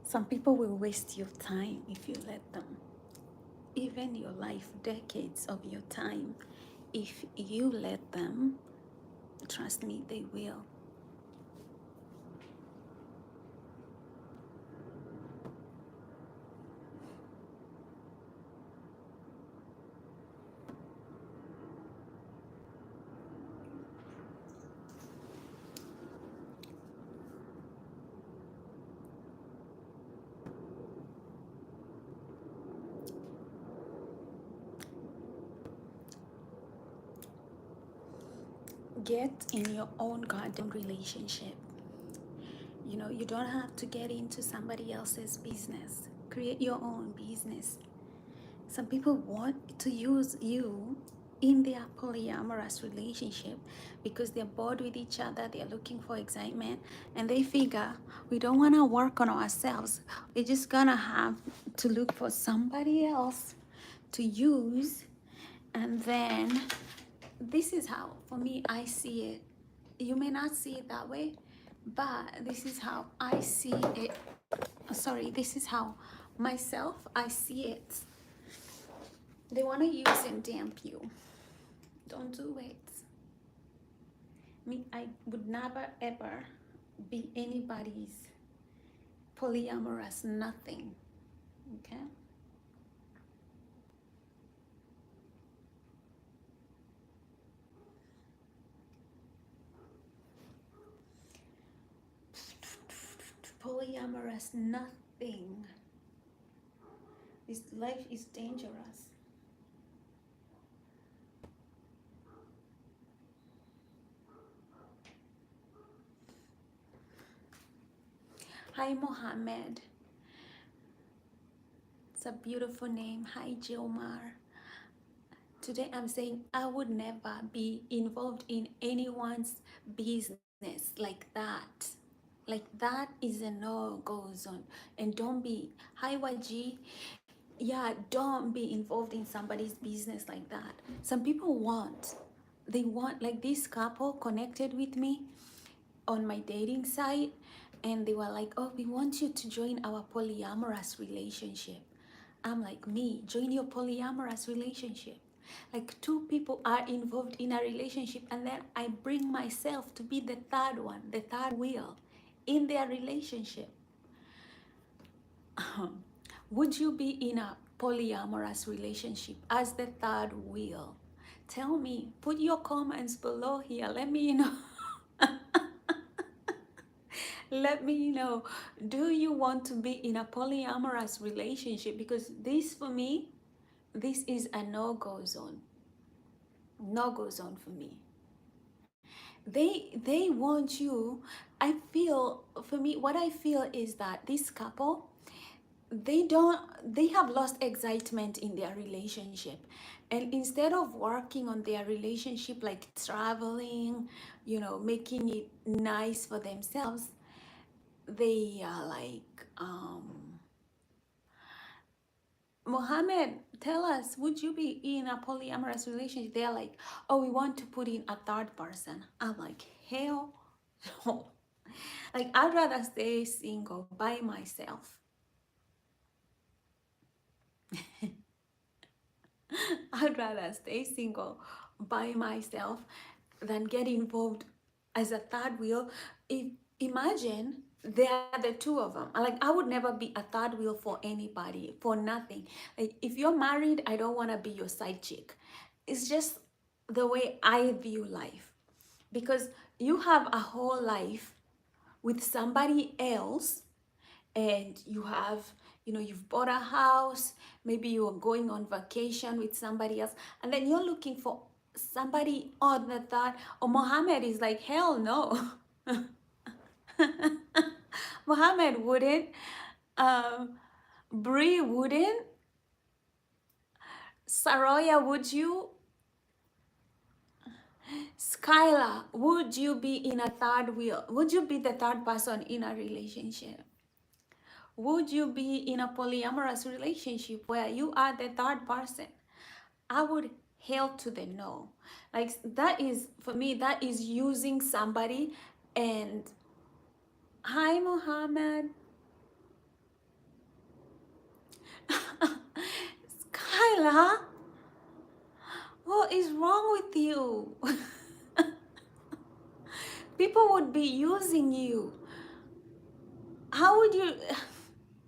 Some people will waste your time if you let them. Even your life, decades of your time, if you let them, trust me, they will. Get in your own goddamn relationship. You don't have to get into somebody else's business. Create your own business. Some people want to use you in their polyamorous relationship because they're bored with each other, they're looking for excitement, and they figure we don't want to work on ourselves. We're just gonna have to look for somebody else to use. And then this is how, for me, I see it. You may not see it that way, but this is how I see it. Sorry, this is how myself I see it. They want to use and damp you. Don't do it. Me, I would never ever be anybody's polyamorous nothing. Okay? Polyamorous nothing. This life is dangerous. Hi, Mohammed. It's a beautiful name. Hi, Jilmar. Today I'm saying I would never be involved in anyone's business like that. Like that is a no-go zone. And don't be, hi YG, yeah, don't be involved in somebody's business like that. Some people they want, like this couple connected with me on my dating site, and they were like, oh, we want you to join our polyamorous relationship. I'm like, me, join your polyamorous relationship. Like two people are involved in a relationship, and then I bring myself to be the third one, the third wheel in their relationship. Would you be in a polyamorous relationship as the third wheel? Tell me, put your comments below here. Let me know. Let me know. Do you want to be in a polyamorous relationship? Because this, for me, this is a no-go zone. No-go zone for me. They want you. I feel, for me, what I feel is that this couple, they have lost excitement in their relationship, and instead of working on their relationship, like traveling, making it nice for themselves, they are like, Mohammed, tell us, would you be in a polyamorous relationship? They're like, oh, we want to put in a third person. I'm like, hell no. Like, I'd rather stay single by myself. I'd rather stay single by myself than get involved as a third wheel. Imagine they are the two of them. Like, I would never be a third wheel for anybody, for nothing. Like, if you're married, I don't want to be your side chick. It's just the way I view life. Because you have a whole life with somebody else, and you've bought a house, maybe you're going on vacation with somebody else, and then you're looking for somebody on the third. Or Mohammed is like, hell no. Mohammed wouldn't. Bree wouldn't. Saroya, would you? Skylar, would you be in a third wheel? Would you be the third person in a relationship? Would you be in a polyamorous relationship where you are the third person? I would hail to the no. Like, that is, for me, that is using somebody. And hi, Mohammed. Skylar, what is wrong with you? People would be using you. How would you?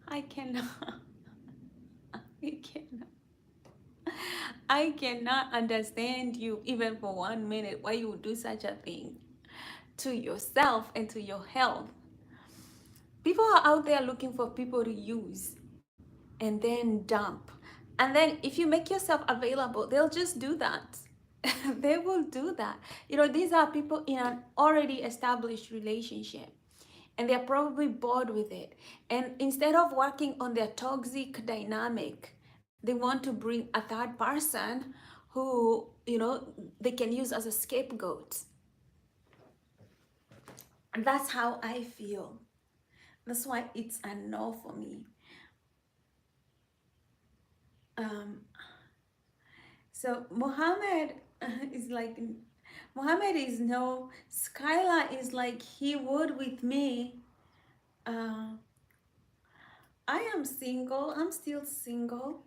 I cannot. I cannot. I cannot understand you even for 1 minute why you would do such a thing to yourself and to your health. People are out there looking for people to use and then dump. And then if you make yourself available, they'll just do that. They will do that. These are people in an already established relationship and they're probably bored with it. And instead of working on their toxic dynamic, they want to bring a third person who, they can use as a scapegoat. And that's how I feel. That's why it's a no for me. Um, so is like, Mohammed is no, Skylar is like he would with me. Uh, I am single. I'm still single.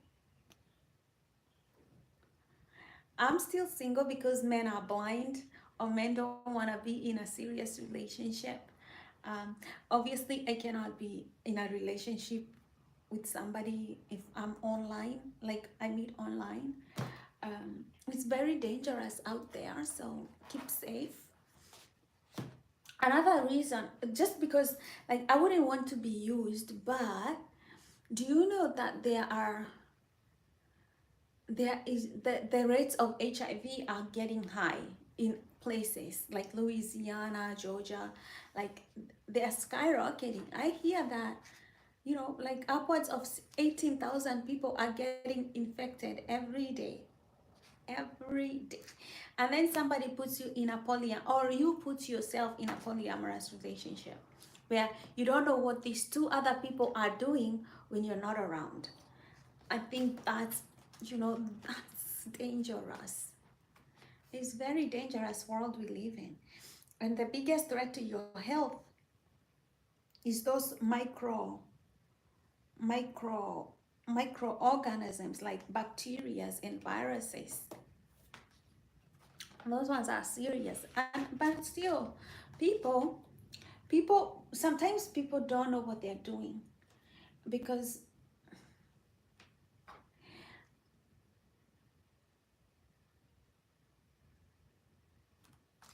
I'm still single because men are blind or men don't want to be in a serious relationship. Um, Obviously, I cannot be in a relationship with somebody if I'm online, like I meet online. It's very dangerous out there, so keep safe. Another reason, just because like I wouldn't want to be used, but do you know that the rates of HIV are getting high in places like Louisiana, Georgia, like they are skyrocketing. I hear that, like upwards of 18,000 people are getting infected every day. Every day. And then somebody puts you in a or you put yourself in a polyamorous relationship where you don't know what these two other people are doing when you're not around. I think that's dangerous. It's very dangerous world we live in. And the biggest threat to your health is those micro microorganisms like bacteria and viruses. Those ones are serious. But still, people sometimes people don't know what they're doing because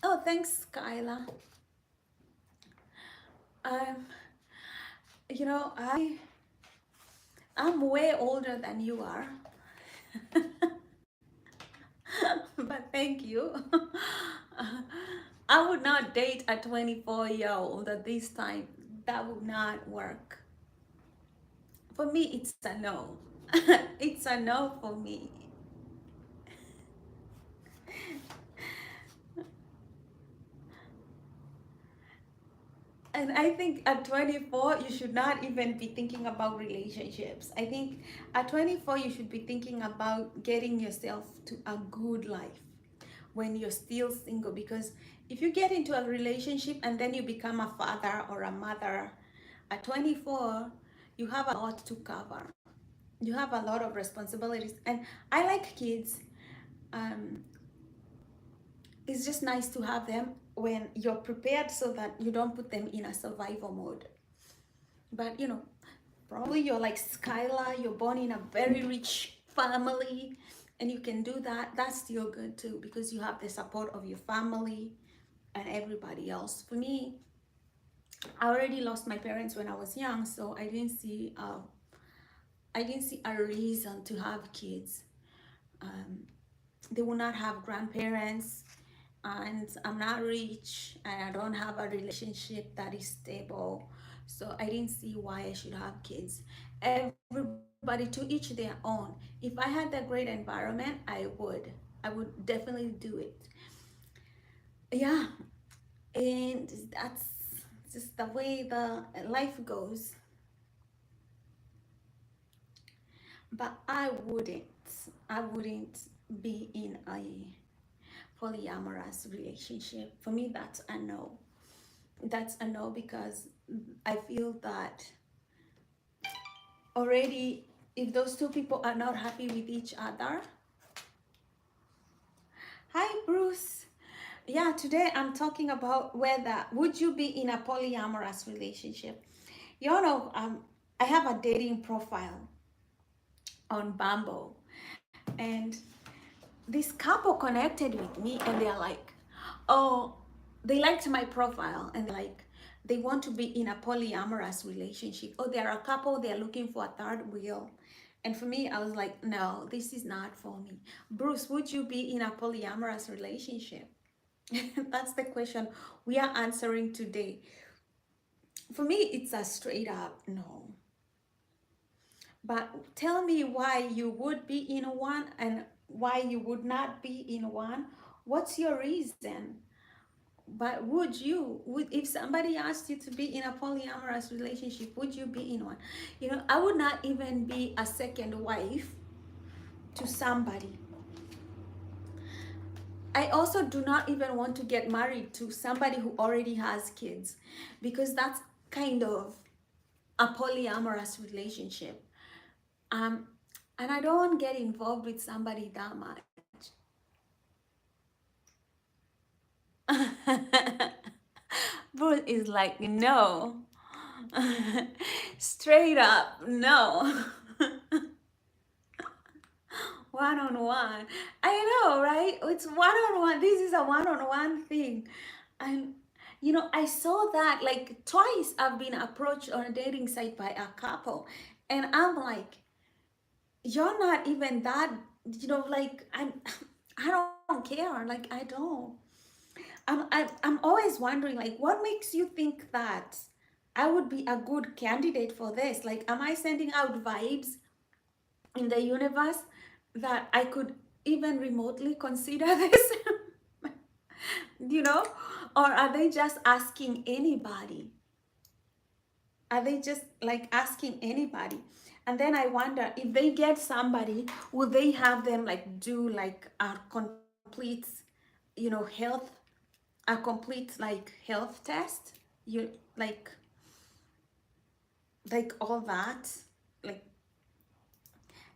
oh, thanks, Kyla. Um, I'm way older than you are. But thank you. I would not date a 24-year-old at this time. That would not work. For me, it's a no. It's a no for me. And I think at 24, you should not even be thinking about relationships. I think at 24, you should be thinking about getting yourself to a good life when you're still single. Because if you get into a relationship and then you become a father or a mother, at 24, you have a lot to cover. You have a lot of responsibilities. And I like kids. Um, it's just nice to have them when you're prepared so that you don't put them in a survival mode. But probably you're like Skylar, you're born in a very rich family and you can do that. That's still good too because you have the support of your family and everybody else. For me, I already lost my parents when I was young, so I didn't see a reason to have kids. Um, they will not have grandparents, and I'm not rich and I don't have a relationship that is stable, so I didn't see why I should have kids. Everybody to each their own. If I had a great environment, I would definitely do it. Yeah, and that's just the way the life goes. But I wouldn't be in a polyamorous relationship. For me, that's a no. That's a no because I feel that already if those two people are not happy with each other. Hi, Bruce. Yeah, today I'm talking about whether would you be in a polyamorous relationship. You know, I have a dating profile on Bumble, and this couple connected with me, and they're like, oh, they liked my profile, and like they want to be in a polyamorous relationship. Oh, they're a couple, they're looking for a third wheel. And for me, I was like, no, this is not for me. Bruce, would you be in a polyamorous relationship? That's the question we are answering today. For me, it's a straight up no. But tell me why you would be in one and why you would not be in one. What's your reason? But would if somebody asked you to be in a polyamorous relationship, would you be in one? You know, I would not even be a second wife to somebody. I also do not even want to get married to somebody who already has kids, because that's kind of a polyamorous relationship. Um, and I don't want to get involved with somebody that much. Bruce is like, no. Straight up, no. One on one. I know, right? It's one on one. This is a one on one thing. And you know, I saw that like twice I've been approached on a dating site by a couple. And I'm like, you're not even that, you know, like I don't care. Like I don't. I'm always wondering, like, what makes you think that I would be a good candidate for this? Like, am I sending out vibes in the universe that I could even remotely consider this? You know? Or are they just asking anybody? Are they just like asking anybody? And then I wonder if they get somebody, will they have them like do like a complete, you know, health, a complete like health test? You like all that?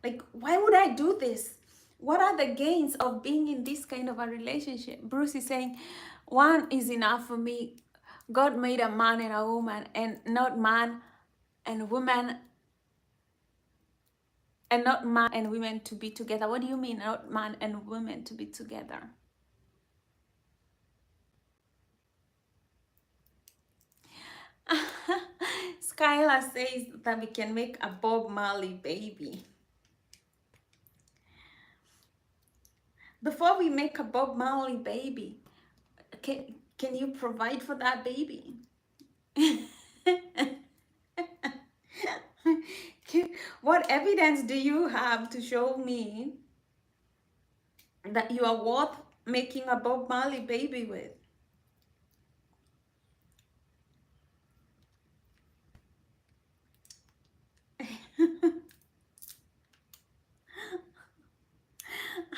Like why would I do this? What are the gains of being in this kind of a relationship? Bruce is saying one is enough for me. God made a man and a woman, and not man and woman, and not man and women to be together. What do you mean, not man and women to be together? Skylar says that we can make a Bob Marley baby. Before we make a Bob Marley baby, can you provide for that baby? What evidence do you have to show me that you are worth making a Bob Marley baby with?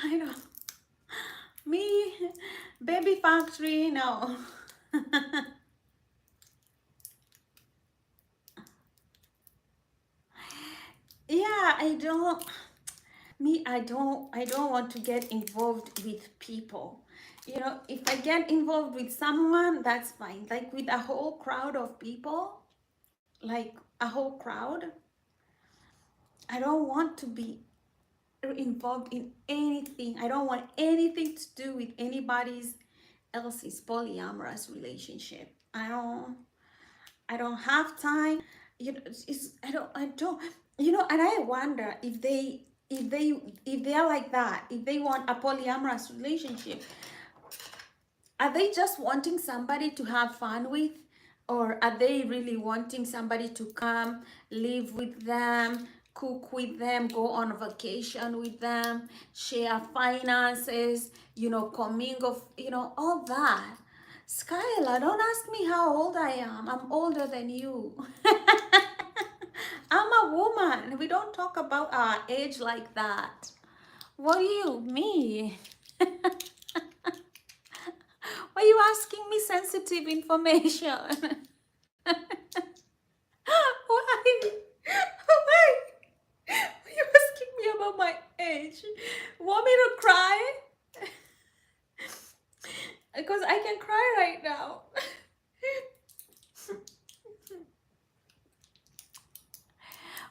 I don't. Me, baby factory, no. Yeah, I don't. Me, I don't want to get involved with people. You know, if I get involved with someone, that's fine. Like with a whole crowd of people, like a whole crowd, I don't want to be involved in anything. I don't want anything to do with anybody's else's polyamorous relationship. I don't have time. You know, I don't, you know, and I wonder if they are like that, if they want a polyamorous relationship, are they just wanting somebody to have fun with, or are they really wanting somebody to come live with them, cook with them, go on vacation with them, share finances, you know, commingle, you know, all that? Skylar, don't ask me how old I am. I'm older than you. I'm a woman. We don't talk about our age like that. What do you mean? Why are you asking me sensitive information? Why? Why? because I can cry right now.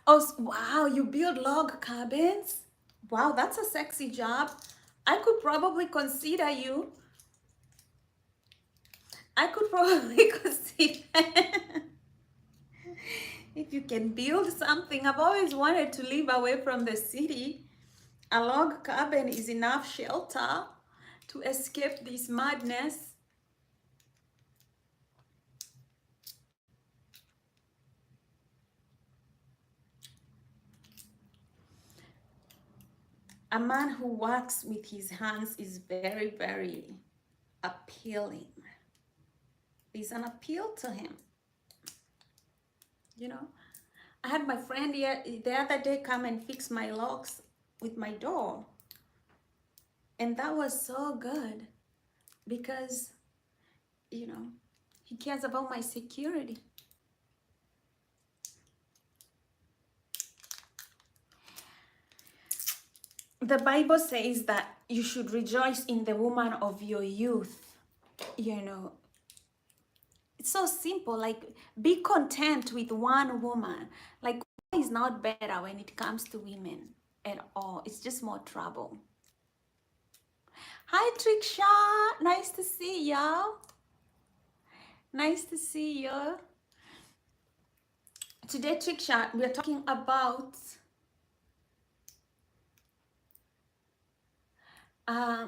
Oh, wow, you build log cabins? Wow, that's a sexy job. I could probably consider you. I could probably consider if you can build something. I've always wanted to live away from the city. A log cabin is enough shelter to escape this madness. A man who works with his hands is very, very appealing. There's an appeal to him, you know. I had my friend here the other day come and fix my locks with my door. And that was so good because, you know, he cares about my security. The Bible says that you should rejoice in the woman of your youth. You know, it's so simple. Like, be content with one woman. Like, is not better when it comes to women at all. It's just more trouble. Hi, Triksha. Nice to see y'all. Nice to see you. Today, Triksha, we're talking about uh,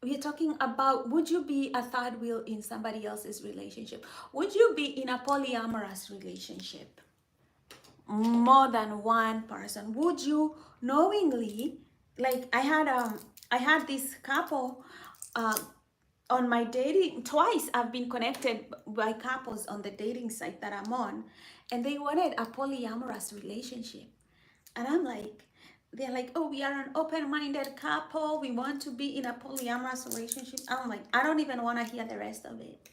would you be a third wheel in somebody else's relationship? Would you be in a polyamorous relationship? More than one person? Would you knowingly, like I had this couple uh, on my dating twice. I've been connected by couples on the dating site that I'm on, and they wanted a polyamorous relationship. And I'm like, they're like, oh, we are an open-minded couple. We want to be in a polyamorous relationship. I'm like, I don't even want to hear the rest of it.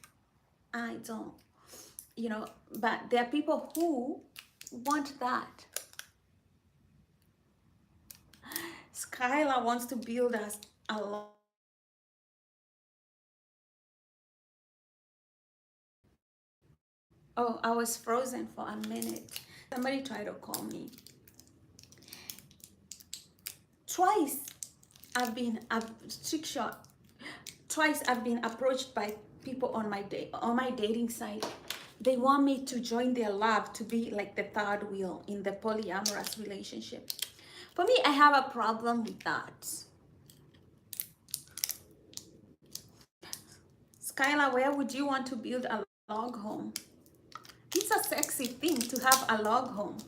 I don't, you know, but there are people who want that. Skylar wants to build us a lot. Oh, I was frozen for a minute. Somebody tried to call me. Twice I've trick shot. Twice I've been approached by people on my dating site. They want me to join their lab to be like the third wheel in the polyamorous relationship. For me, I have a problem with that. Skylar, where would you want to build a log home? It's a sexy thing to have a log home.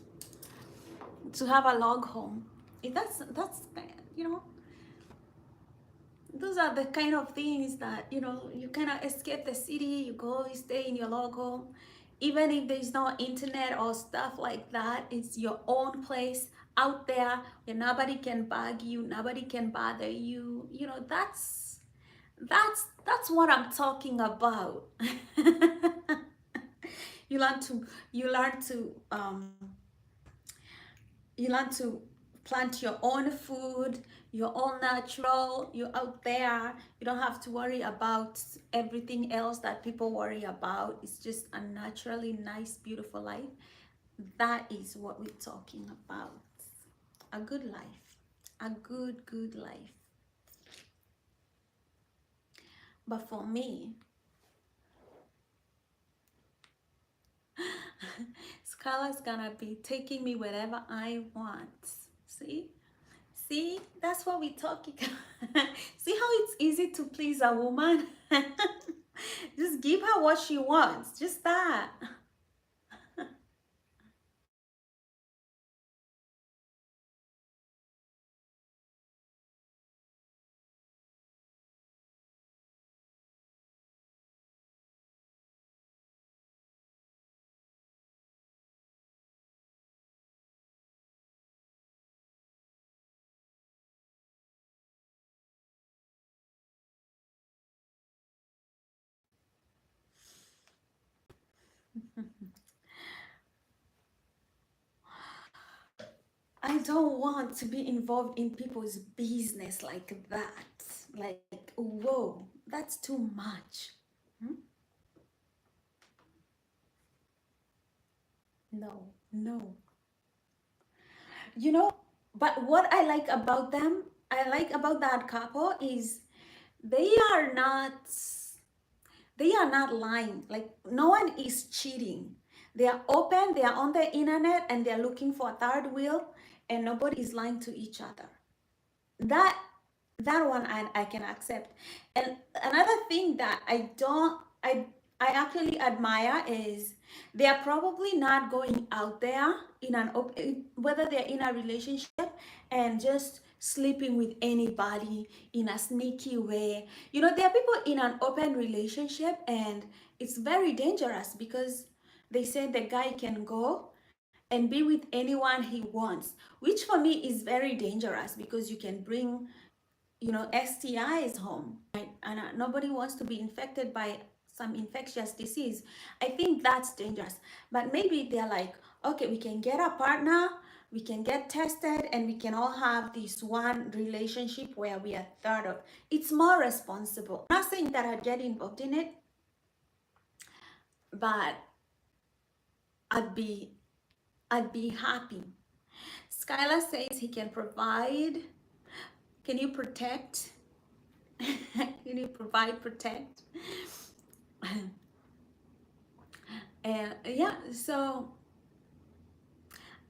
To have a log home. That's you know, those are the kind of things that, you know, you cannot escape the city. You go, you stay in your log home. Even if there's no internet or stuff like that, it's your own place out there where nobody can bug you, nobody can bother you. You know, that's what I'm talking about. you learn to you learn to you learn to plant your own food, your own natural. You're out there. You don't have to worry about everything else that people worry about. It's just a naturally nice, beautiful life. That is what we're talking about. A good life. A good life. But for me, Scarlett's gonna be taking me wherever I want. See? See, that's what we're talking about. See how it's easy to please a woman? Just give her what she wants. Just that. I don't want to be involved in people's business like that. Like, whoa, That's too much. Hmm? No, no. You know, but what I like about them, I like about that couple is they are not they are not lying. Like no one is cheating. They are open, they are on the internet and they're looking for a third wheel and nobody is lying to each other. That that one I can accept. And another thing that I actually admire is they are probably not going out there in an whether they're in a relationship and just sleeping with anybody in a sneaky way. You know, there are people in an open relationship and it's very dangerous because they say the guy can go and be with anyone he wants, which for me is very dangerous because you can bring, you know, STIs home, right? And nobody wants to be infected by some infectious disease. I think that's dangerous. But maybe they're like, okay, we can get a partner, we can get tested, and we can all have this one relationship where we are third of. It's more responsible. I'm not saying that I'd get involved in it, but I'd be I'd be happy. Skylar says he can provide. Can you protect? Can you provide, protect? And yeah, so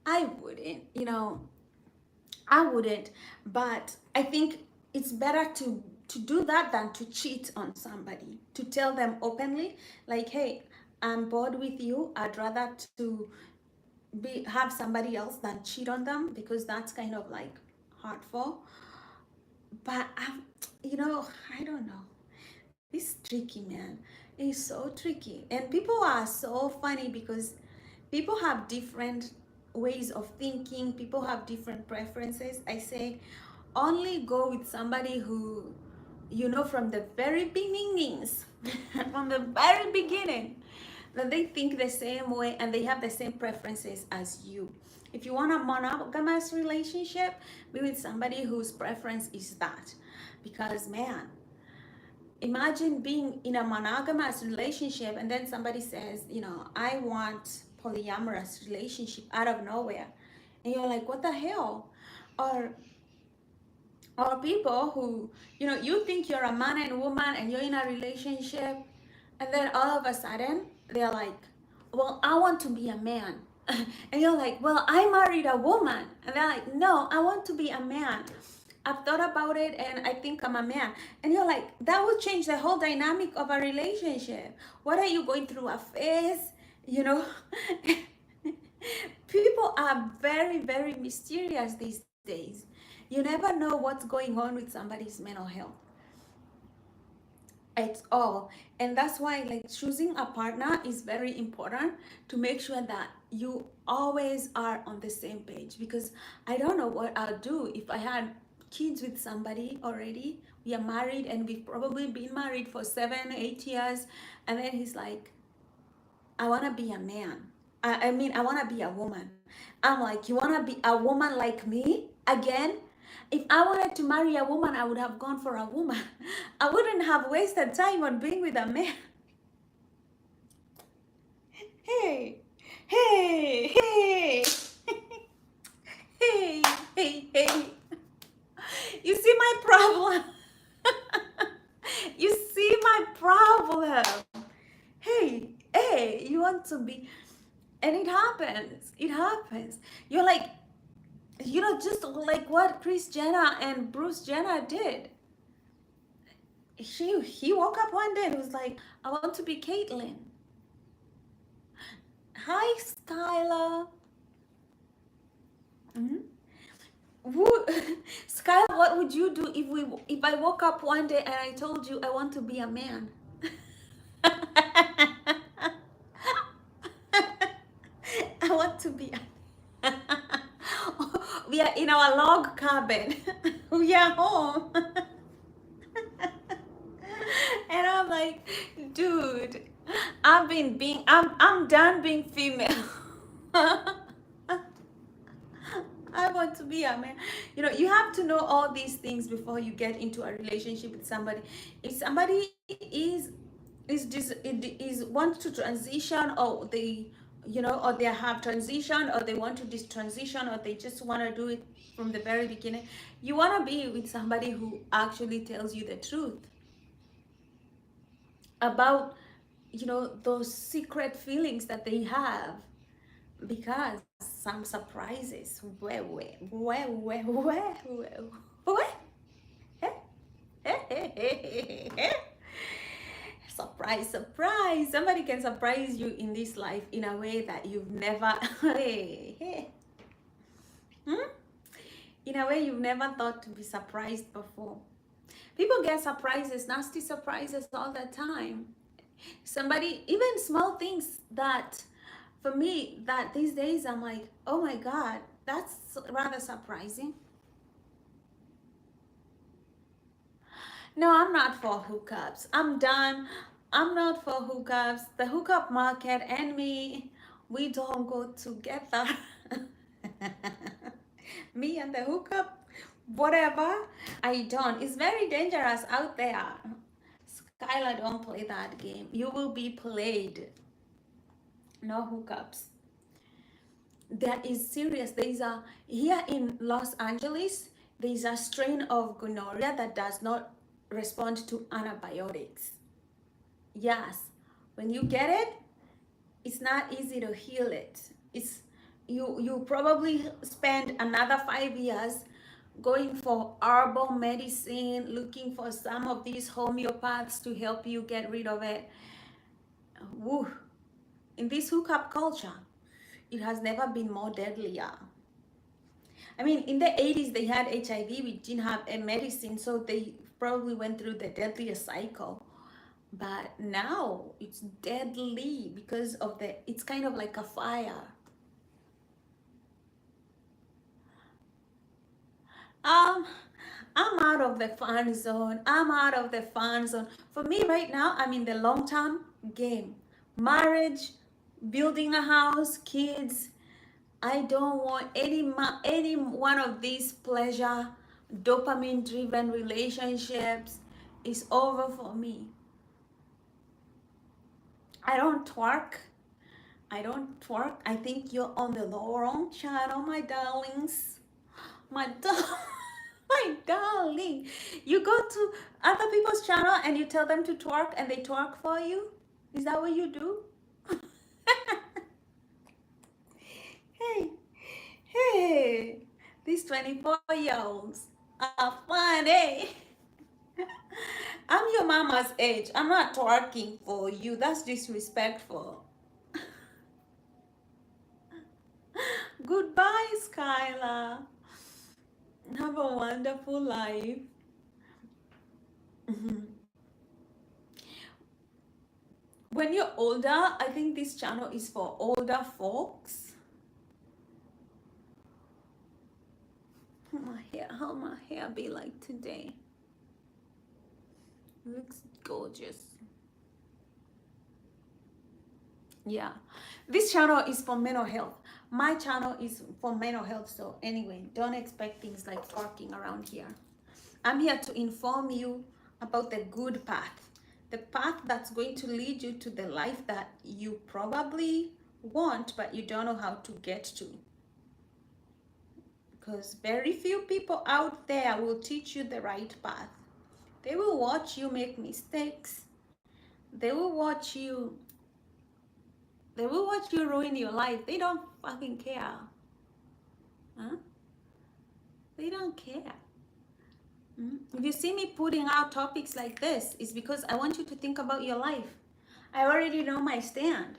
I wouldn't, you know, I wouldn't, but I think it's better to do that than to cheat on somebody, to tell them openly, like, hey, I'm bored with you. I'd rather to be have somebody else than cheat on them because that's kind of like hurtful. But you know, I don't know. It's tricky, man. It's so tricky. And people are so funny because people have different ways of thinking, people have different preferences. I say only go with somebody who, you know, from the very beginnings, from the very beginning, that they think the same way and they have the same preferences as you. If you want a monogamous relationship, be with somebody whose preference is that. Because, man, imagine being in a monogamous relationship and then somebody says, you know, I want polyamorous relationship out of nowhere. And you're like, what the hell? Or people who, you know, you think you're a man and woman and you're in a relationship and then all of a sudden they're like, well, I want to be a man. And you're like, well, I married a woman. And they're like, no, I want to be a man. I've thought about it and I think I'm a man. And you're like, that would change the whole dynamic of a relationship. What are you going through a phase? You know, people are very, very mysterious these days. You never know what's going on with somebody's mental health at all. And that's why, like, choosing a partner is very important to make sure that you always are on the same page. Because I don't know what I'll do if I had kids with somebody already. We are married and we've probably been married for 7, 8 years, and then he's like, I want to be a man. I mean, I want to be a woman. I'm like, you want to be a woman like me again? If I wanted to marry a woman, I would have gone for a woman. I wouldn't have wasted time on being with a man. Hey, hey, hey, hey, hey, hey. You see my problem? You see my problem? Hey, hey, you want to be, and it happens. It happens. You're like, you know, just like what Kris Jenner and Bruce Jenner did. He woke up one day and was like, I want to be Caitlyn. Hi, Skylar. Mm-hmm. Skylar, what would you do if I woke up one day and I told you I want to be a man? I want to be a we are in our log cabin. We are home. And I'm like, dude, I'm done being female. I want to be here, man. You know, you have to know all these things before you get into a relationship with somebody. If somebody is want to transition, or they, you know, or they have transition, or they want to this transition, or they just want to do it from the very beginning, you want to be with somebody who actually tells you the truth about, you know, those secret feelings that they have, because some surprises, surprise, surprise, somebody can surprise you in this life in a way that you've never hmm? In a way you've never thought to be surprised before. People get surprises, nasty surprises all the time. Somebody, even small things that, for me, that these days I'm like, oh my God, that's rather surprising. No, I'm not for hookups. I'm done. I'm not for hookups. The hookup market and me, we don't go together. Me and the hookup, whatever, I don't. It's very dangerous out there. Skylar, don't play that game. You will be played. No hookups. That is serious. There is a, here in Los Angeles, there is a strain of gonorrhea that does not respond to antibiotics. Yes, when you get it, it's not easy to heal it. It's, you probably spend another 5 years going for herbal medicine, looking for some of these homeopaths to help you get rid of it. Woo. In this hookup culture, it has never been more deadlier. I mean, in the 80s, they had HIV, we didn't have a medicine, so they probably went through the deadliest cycle. But now it's deadly because of the, it's kind of like a fire. Um, I'm out of the fun zone. I'm out of the fun zone. For me right now, I'm in the long-term game. Marriage, building a house, kids. I don't want any one of these pleasure, dopamine-driven relationships. Is over for me. I don't twerk. I don't twerk. I think you're on the wrong channel, my darlings. My my darling. You go to other people's channel and you tell them to twerk and they twerk for you? Is that what you do? Hey, hey, these 24-year-olds are funny. I'm your mama's age. I'm not twerking for you. That's disrespectful. Goodbye, Skylar. Have a wonderful life. When you're older, I think this channel is for older folks. How my hair be like today? Looks gorgeous. Yeah, this channel is for mental health. My channel is for mental health, so anyway, don't expect things like talking around here. I'm here to inform you about the good path, the path that's going to lead you to the life that you probably want but you don't know how to get to, because very few people out there will teach you the right path. They will watch you make mistakes. They will watch you ruin your life. They don't fucking care. Huh? They don't care. If you see me putting out topics like this, it's because I want you to think about your life. I already know my stand.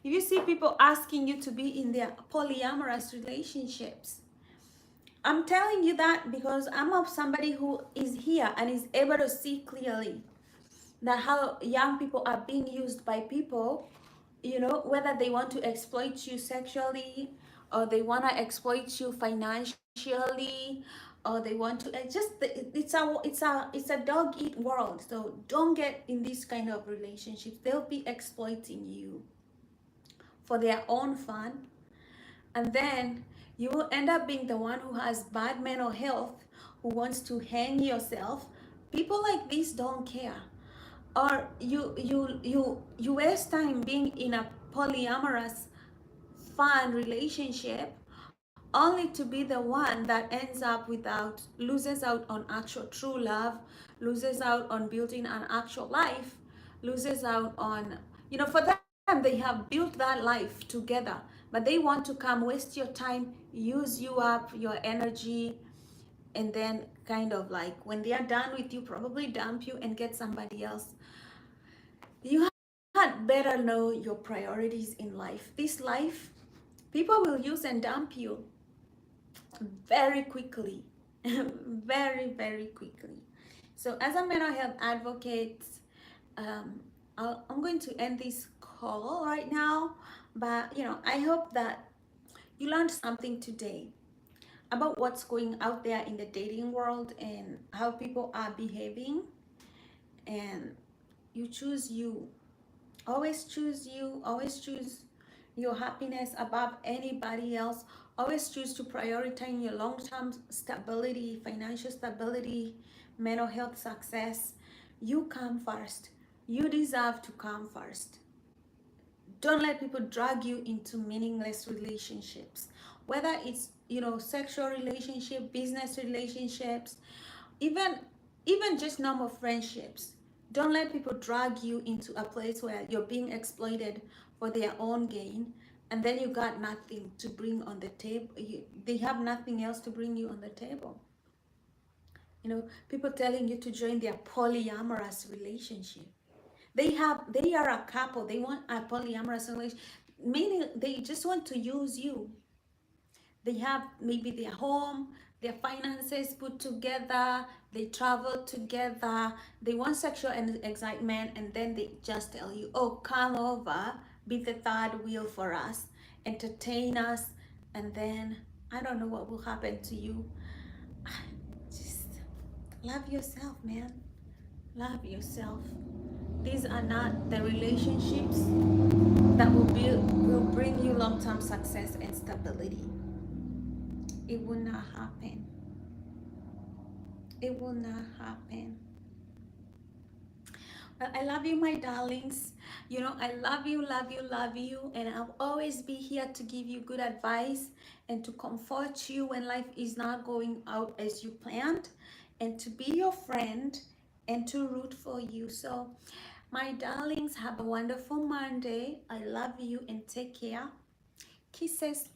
If you see people asking you to be in their polyamorous relationships, I'm telling you that because I'm of somebody who is here and is able to see clearly that how young people are being used by people, you know, whether they want to exploit you sexually or they want to exploit you financially, or they want to just, it's a dog eat world. So don't get in this kind of relationships. They'll be exploiting you for their own fun, and then You will end up being the one who has bad mental health, who wants to hang yourself. People like this don't care. Or you waste time being in a polyamorous fun relationship only to be the one that ends up without, loses out on actual true love, loses out on building an actual life, loses out on, for them they have built that life together, but they want to come waste your time, use you up, your energy, and then kind of like when they are done with you, probably dump you and get somebody else. You had better know your priorities in life. This life, people will use and dump you very quickly. Very, very quickly. So as a mental health advocate, um, I'm going to end this call right now, but I hope that you learned something today about what's going out there in the dating world and how people are behaving, and you choose you. Always choose you. Always choose your happiness above anybody else. Always choose to prioritize your long-term stability, financial stability, mental health success. You come first. You deserve to come first. Don't let people drag you into meaningless relationships, whether it's sexual relationship, business relationships, even just normal friendships. Don't let people drag you into a place where you're being exploited for their own gain, and then you got nothing to bring on the table. They have nothing else to bring you on the table. People telling you to join their polyamorous relationship. They are a couple. They want a polyamorous relationship, meaning they just want to use you. They have maybe their home, their finances put together, they travel together, they want sexual excitement, and then they just tell you, oh, come over, be the third wheel for us, entertain us, and then I don't know what will happen to you. Just love yourself, man. Love yourself. These are not the relationships that will bring you long-term success and stability. It will not happen. It will not happen. Well, I love you, my darlings. I love you, love you, love you, and I'll always be here to give you good advice and to comfort you when life is not going out as you planned, and to be your friend and to root for you. So, my darlings, have a wonderful Monday. I love you and take care. Kisses.